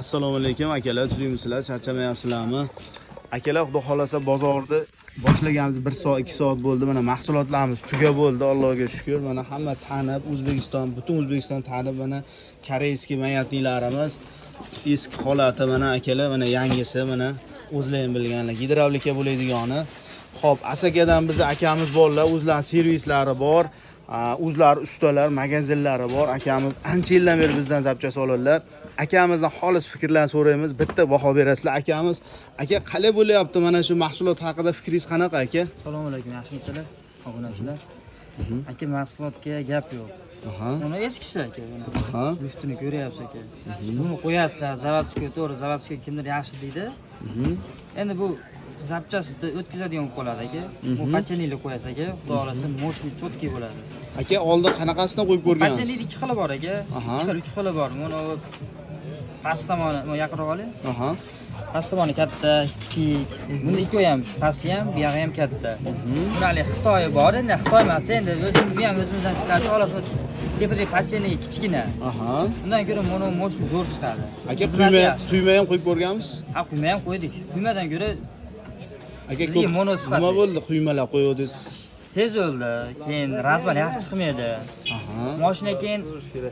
Assalomu alaykum akalar, tuzuymisiz? Charchamayapsizlarmi? Akalar, xudo xolasa bozorda boshlaganimiz 1 soat 2 soat bo'ldi. Mana mahsulotlarimiz tugab bo'ldi, Allohga shukr. Mana hamma tanib, O'zbekiston, butun O'zbekiston tanib, mana koreyskiy mayatliklarimiz eski holati mana akalar, mana yangisi, mana o'zlaring bilganlar, gidravlika bo'ladiganini. Xo'p, Asakadan bizning akamiz borlar, o'zlarining servislari bor. O'zlari ustalar, magazinlari bor. Akamiz ancha yildan beri bizdan zapchas oladilar. Akamizdan xolis fikrlarni so'raymiz, bitta baho berasizlar. Akamiz, aka qalay bo'layapti mana shu mahsulot haqida fikringiz qanaqa aka? Assalomu alaykum, yaxshimisizlar? Obunachilar. Aka, mahsulotga gap yo'q. Buni eskisi aka. Luftini ko'ryapsiz aka. Buni qo'yasizlar, zavodga, to'g'ri, zavodga kimdir yaxshi deydi. Endi bu zapchasni o'tkazadigan bo'lib qoladi aka. Bu pacheniyli qo'yasiz aka, xudo xolasa moshni cho'tki bo'ladi. Aka, oldin qanaqasini qo'yib ko'rgansiz? Pacheniyli ikki xili bor aka. 2 xil, 3 xili bor. Buni past tomoni, yaqinroq oling. Past tomoni katta, kichik. Bunda ikkovi ham, pasti ham, bu yog'i ham katta. Bunali Xitoy bor, endi Xitoy emas, endi o'zimizdan chiqadi, xolos tepada pacheniy kichkina. Undan ko'ra mono moshni zo'r chiqadi. Aka, quyma ham qo'yib ko'rganmiz? Ha, quyma ham qo'ydik. Quymadan ko'ra aka, nima bo'ldi quymalar qo'yuvdingiz? Tez o'ldi, keyin razval yaxshi chiqmaydi. Mashina keyin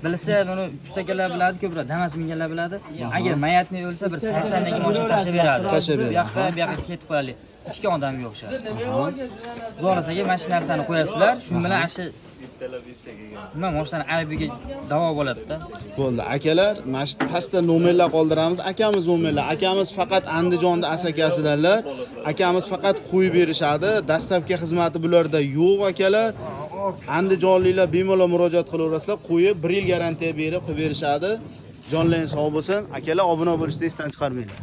bilsa, buni ustakalar biladi, ko'proq Damas minganlar biladi. Agar mayatni o'lsa bir 80 dagi mashina tashlab beradi. Bu yoqqa ketib qo'yadi. Ichki odamga o'xshaydi. Zo'rasaga mana shu narsani qo'yasizlar, shu bilan ashi nima mashinaning aybiga davo bo'ladi-da. Bo'ldi. Akalar, mana shu pastda nomerlar qoldiramiz. Akamiz nomerlar. Akamiz faqat Andijonda asakasidalar. Akamiz faqat qo'yib berishadi. Dastlabki xizmati bularda yo'q akalar. Andijonliklar bemalol murojaat qilaverasizlar. Qo'yib 1 yil garantiya berib qo'yib berishadi. Jonlaring sog' bo'lsin. Akalar, obuna bo'lishni esdan chiqarmanglar.